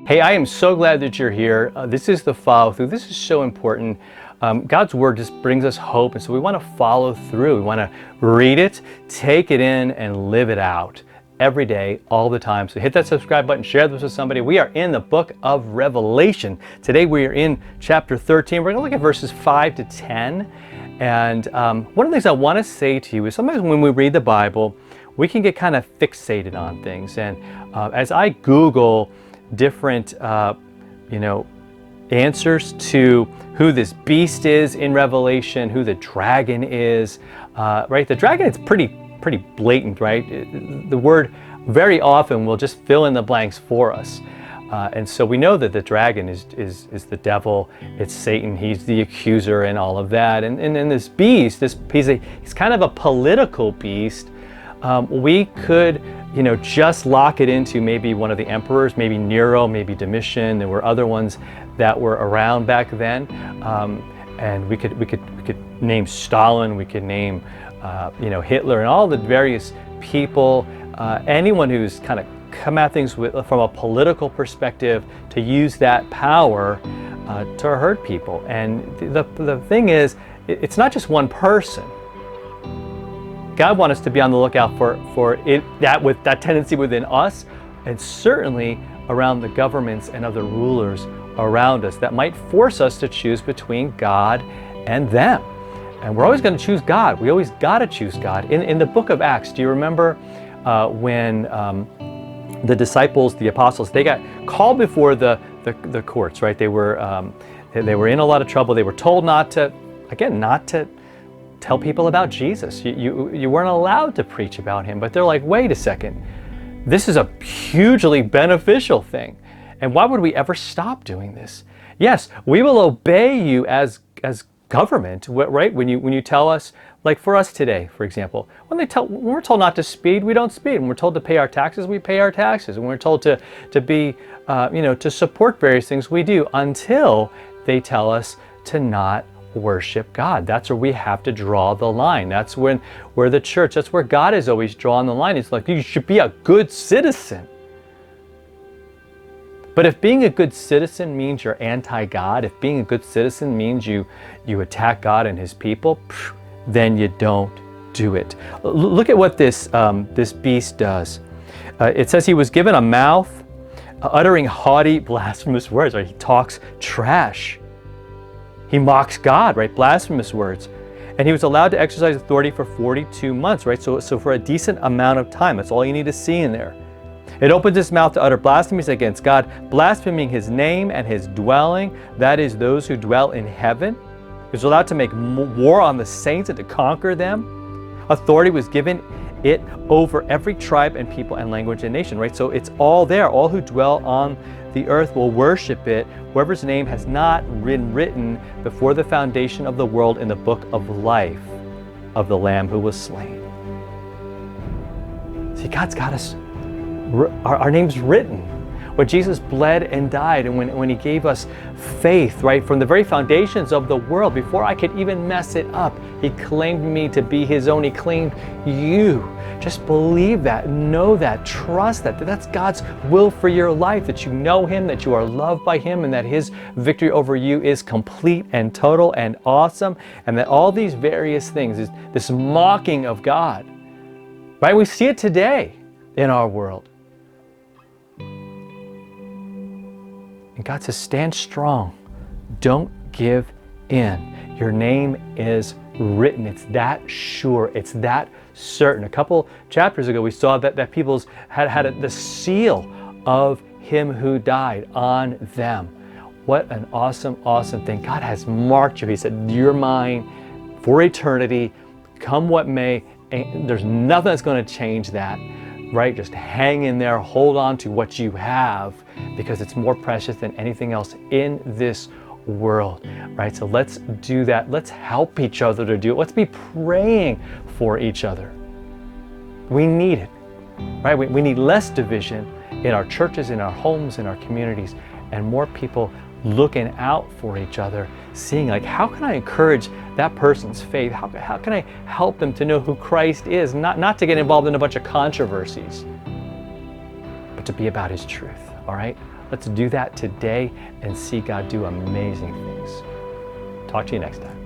Hey, I am so glad that you're here. This is the follow through. This is so important. God's word just brings us hope, and so we want to follow through. We want to read it, take it in, and live it out every day, all the time. So hit that subscribe button, share this with somebody. We are in the book of Revelation. Today we are in chapter 13. We're going to look at verses 5 to 10. And one of the things I want to say to you is sometimes when we read the Bible, we can get kind of fixated on things. And as I Google different answers to who this beast is in Revelation, who the dragon is, right? The dragon is pretty blatant, right? The word very often will just fill in the blanks for us. And so we know that the dragon is the devil, it's Satan, he's the accuser and all of that. And this beast, he's kind of a political beast. We could just lock it into maybe one of the emperors, maybe Nero, maybe Domitian. There were other ones that were around back then, and we could name Stalin. We could name Hitler and all the various people. Anyone who's kind of come at things from a political perspective to use that power to hurt people. And the thing is, it's not just one person. God wants us to be on the lookout for that tendency within us, and certainly around the governments and other rulers around us that might force us to choose between God and them. And we're always going to choose God. We always got to choose God. In the book of Acts, do you remember when the disciples, the apostles, they got called before the courts, right? They were in a lot of trouble. They were told not to tell people about Jesus. You weren't allowed to preach about him. But they're like, wait a second, this is a hugely beneficial thing. And why would we ever stop doing this? Yes, we will obey you as government, right? When you tell us, like for us today, for example, when we're told not to speed, we don't speed. When we're told to pay our taxes, we pay our taxes. When we're told to be, to support various things, we do, until they tell us to not worship God. That's where we have to draw the line. That's where the church, that's where God is always drawing the line. It's like, you should be a good citizen. But if being a good citizen means you're anti-God, if being a good citizen means you attack God and his people, then you don't do it. Look at what this beast does. It says he was given a mouth, uttering haughty, blasphemous words. Right? He talks trash. He mocks God, right? Blasphemous words. And he was allowed to exercise authority for 42 months, right? So for a decent amount of time. That's all you need to see in there. It opens its mouth to utter blasphemies against God, blaspheming his name and his dwelling, that is, those who dwell in heaven. He was allowed to make war on the saints and to conquer them. Authority was given it over every tribe and people and language and nation, right? So it's all there. All who dwell on the earth will worship it, whoever's name has not been written before the foundation of the world in the book of life of the Lamb who was slain. See, God's got us, our name's written. When Jesus bled and died, and when he gave us faith, right, from the very foundations of the world, before I could even mess it up, he claimed me to be his own. He claimed you. Just believe that, know that, trust that that's God's will for your life, that you know him, that you are loved by him, and that his victory over you is complete and total and awesome, and that all these various things, is this mocking of God, right? We see it today in our world. And God says, stand strong. Don't give in. Your name is written. It's that sure. It's that certain. A couple chapters ago, we saw that people's had the seal of him who died on them. What an awesome, awesome thing. God has marked you. He said, you're mine for eternity. Come what may. There's nothing that's going to change that. Right? Just hang in there, hold on to what you have, because it's more precious than anything else in this world, right? So let's do that. Let's help each other to do it. Let's be praying for each other. We need it, right? We need less division in our churches, in our homes, in our communities, and more people looking out for each other, seeing like, how can I encourage that person's faith? How can I help them to know who Christ is? Not to get involved in a bunch of controversies, but to be about his truth, all right? Let's do that today and see God do amazing things. Talk to you next time.